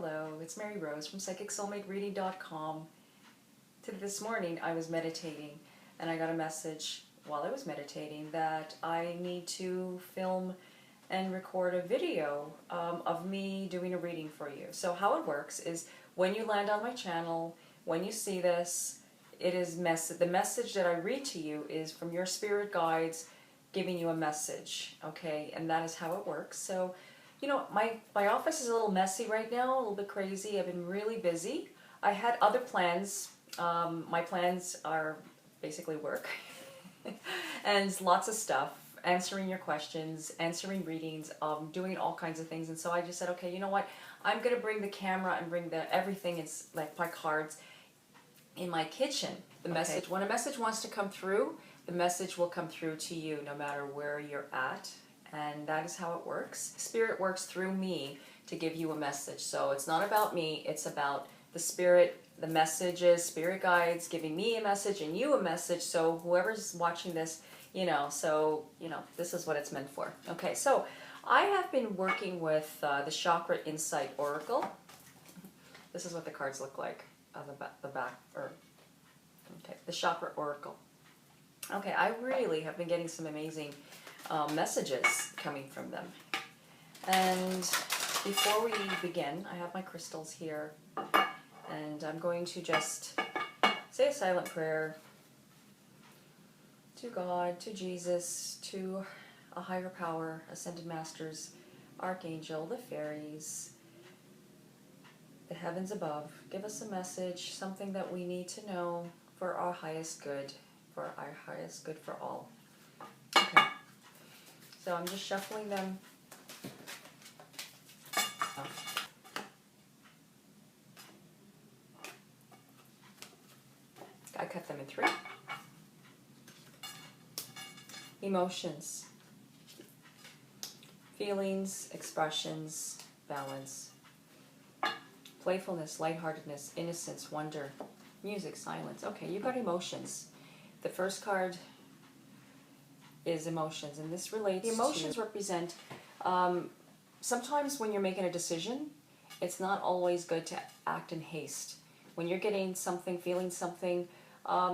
Hello, it's Mary Rose from PsychicSoulmateReading.com. This morning I was meditating and I got a message while I was meditating that I need to film and record a video of me doing a reading for you. So how it works is when you land on my channel, when you see this, it is the message that I read to you is from your spirit guides giving you a message, okay? And that is how it works. So, you know, my office is a little messy right now, a little bit crazy. I've been really busy. I had other plans. My plans are basically work and lots of stuff, answering your questions, answering readings, doing all kinds of things. And so I just said, okay, you know what? I'm going to bring the camera and bring everything, it's like my cards, in my kitchen. The message, when a message wants to come through, the message will come through to you no matter where you're at. And that is how it works. Spirit works through me to give you a message. So it's not about me, it's about the spirit, the messages, spirit guides giving me a message and you a message. So whoever's watching this, this is what it's meant for. Okay, so I have been working with the Chakra Insight Oracle. This is what the cards look like on the back, the Chakra Oracle. Okay, I really have been getting some amazing messages coming from them. And before we begin, I have my crystals here, and I'm going to just say a silent prayer to God, to Jesus, to a higher power, ascended masters, archangel, the fairies, the heavens above. Give us a message, something that we need to know for our highest good, for our highest good for all. Okay. So I'm just shuffling them. I cut them in 3. Emotions, feelings, expressions, balance, playfulness, lightheartedness, innocence, wonder, music, silence. Okay, you've got emotions. The first card is emotions, and this relates to... Emotions represent, sometimes when you're making a decision, it's not always good to act in haste. When you're getting something, feeling something,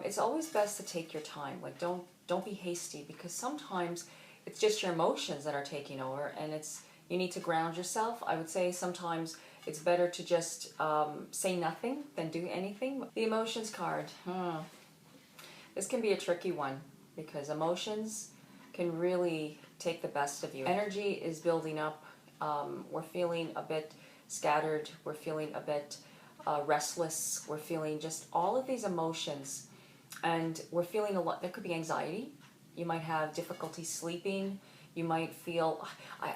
it's always best to take your time. Like, don't be hasty, because sometimes it's just your emotions that are taking over, and you need to ground yourself. I would say sometimes it's better to just say nothing than do anything. The emotions card. This can be a tricky one, because emotions can really take the best of you. Energy is building up. We're feeling a bit scattered. We're feeling a bit restless. We're feeling just all of these emotions, and we're feeling a lot. There could be anxiety. You might have difficulty sleeping. You might feel, I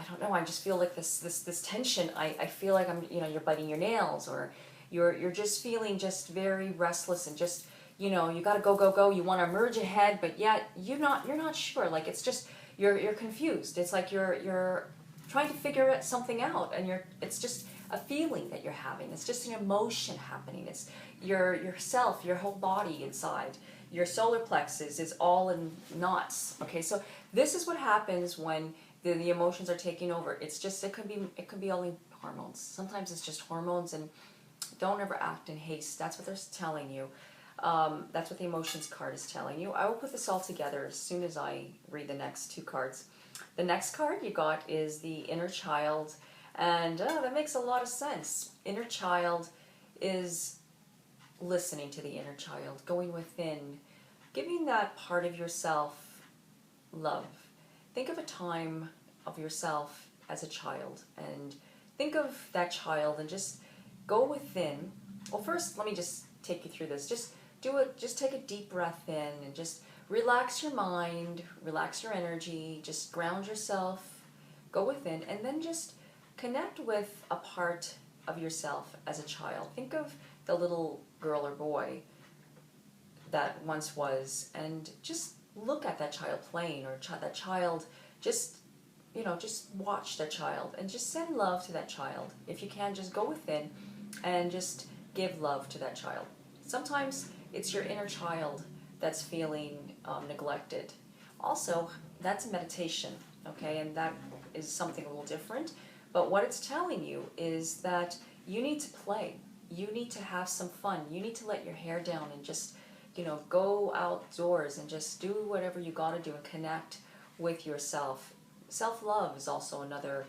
don't know, I just feel like this tension. I feel like you're biting your nails, or you're just feeling just very restless, and just, you got to go. You want to merge ahead, but yet you're not sure. Like, it's just, you're confused. It's like you're trying to figure something out, and it's just a feeling that you're having. It's just an emotion happening. It's yourself, your whole body inside. Your solar plexus is all in knots. Okay, so this is what happens when the emotions are taking over. It's just, it could be all in hormones. Sometimes it's just hormones, and don't ever act in haste. That's what they're telling you. That's what the emotions card is telling you. I will put this all together as soon as I read the next 2 cards. The next card you got is the inner child, and that makes a lot of sense. Inner child is listening to the inner child, going within, giving that part of yourself love. Think of a time of yourself as a child, and think of that child, and just go within. Well, first, let me just take you through this. Just do it. Just take a deep breath in, and just relax your mind, relax your energy, just ground yourself, go within, and then just connect with a part of yourself as a child. Think of the little girl or boy that once was, and just look at that child playing, or that child, just watch that child, and just send love to that child. If you can, just go within and just give love to that child. Sometimes it's your inner child that's feeling neglected. Also, that's a meditation, okay, and that is something a little different. But what it's telling you is that you need to play. You need to have some fun. You need to let your hair down and just, go outdoors and just do whatever you got to do and connect with yourself. Self-love is also another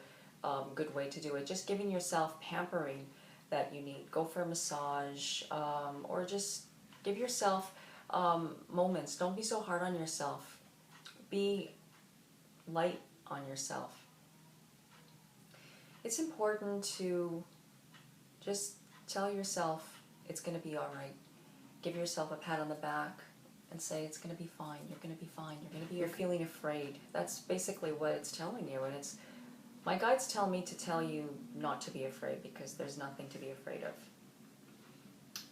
good way to do it. Just giving yourself pampering that you need. Go for a massage, or just give yourself moments. Don't be so hard on yourself. Be light on yourself. It's important to just tell yourself it's going to be all right. Give yourself a pat on the back and say it's going to be fine. You're going to be fine. You're feeling afraid. That's basically what it's telling you. And my guides tell me to tell you not to be afraid because there's nothing to be afraid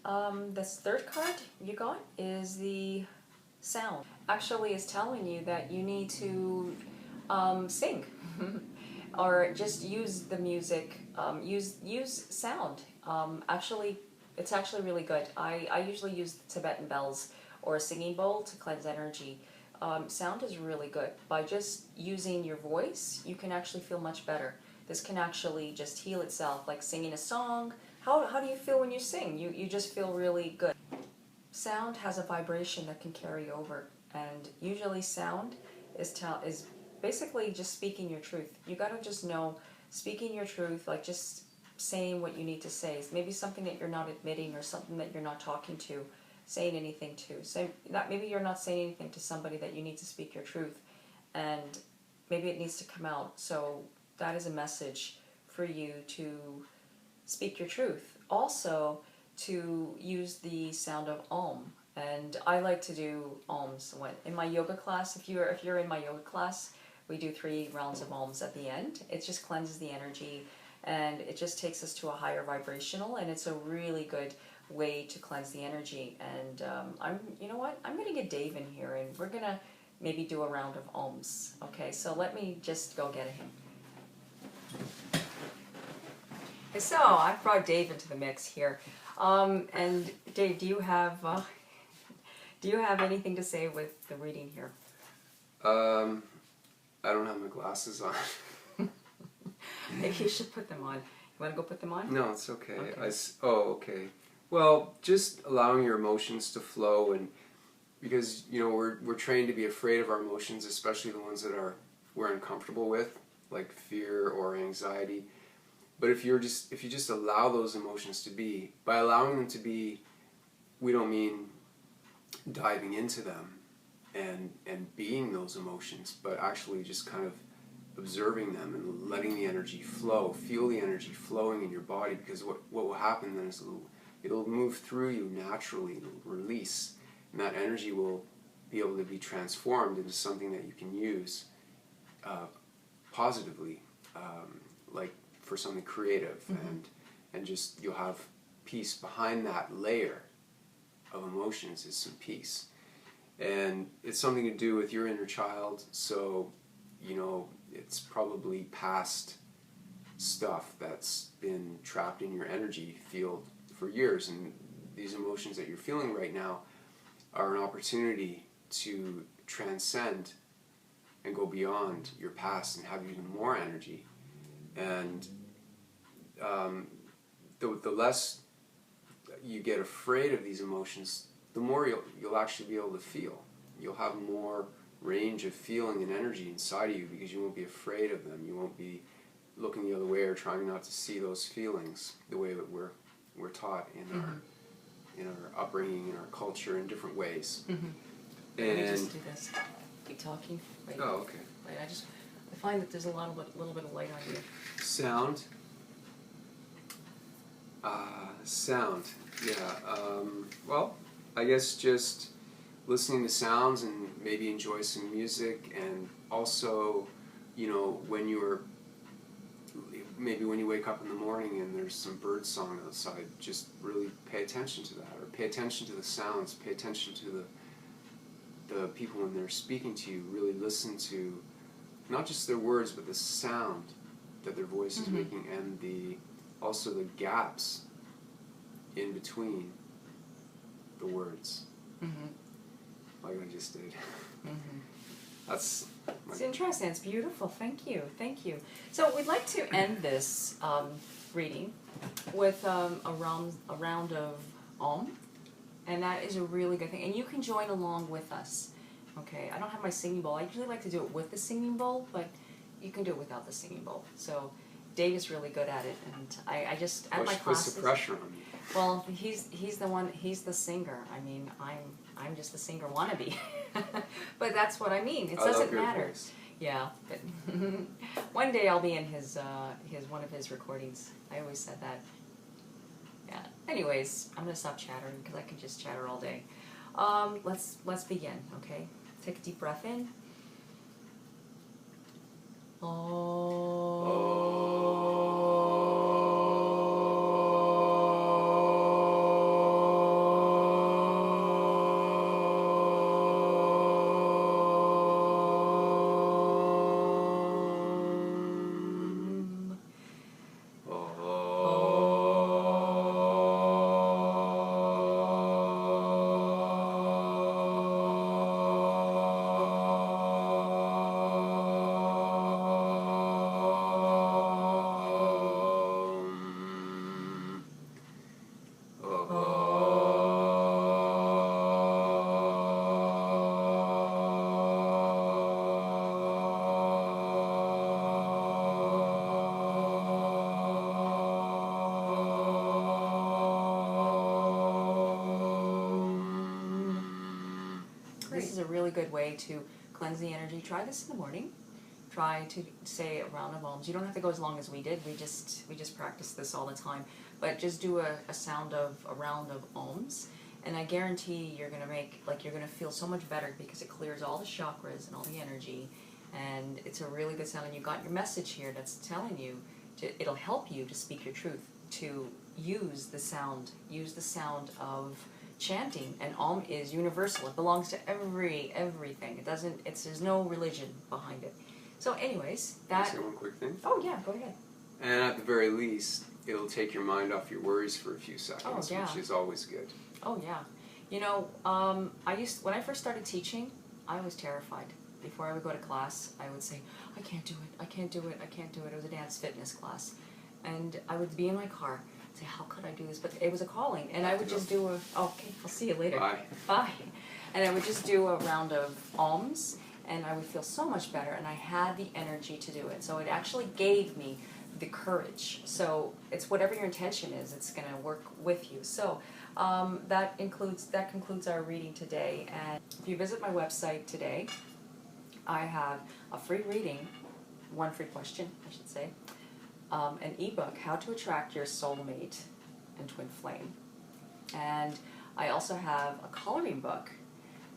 of. This third card you got is the sound. Actually, it's telling you that you need to sing. Or just use the music, use sound. Actually, it's actually really good. I usually use the Tibetan bells or a singing bowl to cleanse energy. Sound is really good. By just using your voice, you can actually feel much better. This can actually just heal itself, like singing a song. How do you feel when you sing? You just feel really good. Sound has a vibration that can carry over, and usually sound is basically just speaking your truth. You gotta just know, speaking your truth, like just saying what you need to say. Maybe something that you're not admitting or something that you're not talking to, saying anything to. Maybe you're not saying anything to somebody that you need to speak your truth, and maybe it needs to come out. So that is a message for you to speak your truth. Also, to use the sound of Om. And I like to do Oms in my yoga class. If you're in my yoga class, we do 3 rounds of Oms at the end. It just cleanses the energy, and it just takes us to a higher vibrational, and it's a really good way to cleanse the energy. And you know what? I'm gonna get Dave in here, and we're gonna maybe do a round of Oms. Okay, so let me just go get him. So I brought Dave into the mix here, and Dave, do you have anything to say with the reading here? I don't have my glasses on. Maybe you should put them on. You want to go put them on? No, it's okay. Okay. Okay. Well, just allowing your emotions to flow, and because we're trained to be afraid of our emotions, especially the ones that we're uncomfortable with, like fear or anxiety. But if you just allow those emotions to be, by allowing them to be, we don't mean diving into them and being those emotions, but actually just kind of observing them and letting the energy flow. Feel the energy flowing in your body, because what will happen then is it'll move through you naturally. It'll release, and that energy will be able to be transformed into something that you can use positively, like for something creative. Mm-hmm. and just you'll have peace behind that layer of emotions. Is some peace, and it's something to do with your inner child. So it's probably past stuff that's been trapped in your energy field for years, and these emotions that you're feeling right now are an opportunity to transcend and go beyond your past and have even more energy. And the less you get afraid of these emotions, the more you'll actually be able to feel. You'll have more range of feeling and energy inside of you, because you won't be afraid of them. You won't be looking the other way or trying not to see those feelings the way that we're taught in our upbringing, in our culture, in different ways. Mm-hmm. And let me just do this. Keep talking. Wait. Oh, okay. Wait, I find that there's a little bit of light on you. Sound. Sound. Yeah. Well, I guess just listening to sounds and maybe enjoy some music, and also, when when you wake up in the morning and there's some bird song outside, just really pay attention to that, or pay attention to the sounds, pay attention to the people when they're speaking to you. Really listen to not just their words, but the sound that their voice is making, and also the gaps in between the words. Mm-hmm. Like I just did. Mm-hmm. That's It's interesting. It's beautiful. Thank you. Thank you. So we'd like to end this reading with a round of Om, and that is a really good thing. And you can join along with us. Okay. I don't have my singing bowl. I usually like to do it with the singing bowl, but you can do it without the singing bowl. So Dave is really good at it, and I just at my classes. Puts the pressure on you. Well, he's the one. He's the singer. I mean, I'm just the singer wannabe. But that's what I mean. It doesn't matter. Voice. Yeah, but one day I'll be in his one of his recordings. I always said that. Yeah. Anyways, I'm gonna stop chattering because I can just chatter all day. Let's begin. Okay. Take a deep breath in. This is a really good way to cleanse the energy. Try this in the morning. Try to say a round of Oms. You don't have to go as long as we did. We just practice this all the time. But just do a round of Oms, and I guarantee you're gonna feel so much better because it clears all the chakras and all the energy, and it's a really good sound. And you got your message here that's telling you it'll help you to speak your truth, to use the sound of chanting. And Om is universal. It belongs to everything. There's no religion behind it. So anyways, Can I say one quick thing? Oh yeah, go ahead. And at the very least, it'll take your mind off your worries for a few seconds, Oh, yeah. which is always good. Oh yeah. You know, when I first started teaching, I was terrified. Before I would go to class, I would say, I can't do it, I can't do it, I can't do it. It was a dance fitness class. And I would be in my car, say, how could I do this? But it was a calling, and I would just do okay, I'll see you later. Bye. Bye. And I would just do a round of Oms, and I would feel so much better, and I had the energy to do it. So it actually gave me the courage. So it's whatever your intention is, it's going to work with you. So that concludes our reading today. And if you visit my website today, I have a free reading, one free question, I should say, an ebook, How to Attract Your Soulmate and Twin Flame. And I also have a coloring book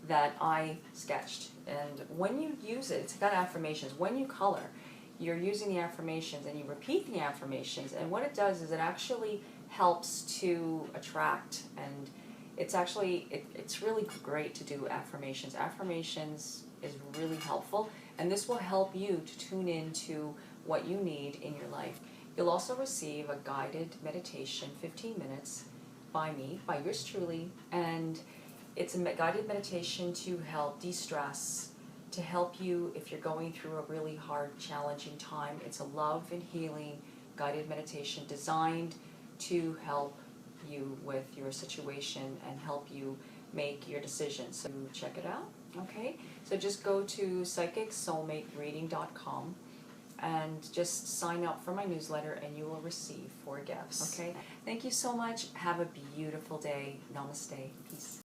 that I sketched. And when you use it, it's got affirmations. When you color, you're using the affirmations and you repeat the affirmations. And what it does is it actually helps to attract. And it's actually, it's really great to do affirmations. Affirmations is really helpful. And this will help you to tune into what you need in your life. You'll also receive a guided meditation, 15 minutes, by me, by yours truly, and it's a guided meditation to help de-stress, to help you if you're going through a really hard, challenging time. It's a love and healing guided meditation designed to help you with your situation and help you make your decisions. So check it out, okay? So just go to psychicsoulmatereading.com and just sign up for my newsletter and you will receive 4 gifts, okay? Thank you so much. Have a beautiful day. Namaste. Peace.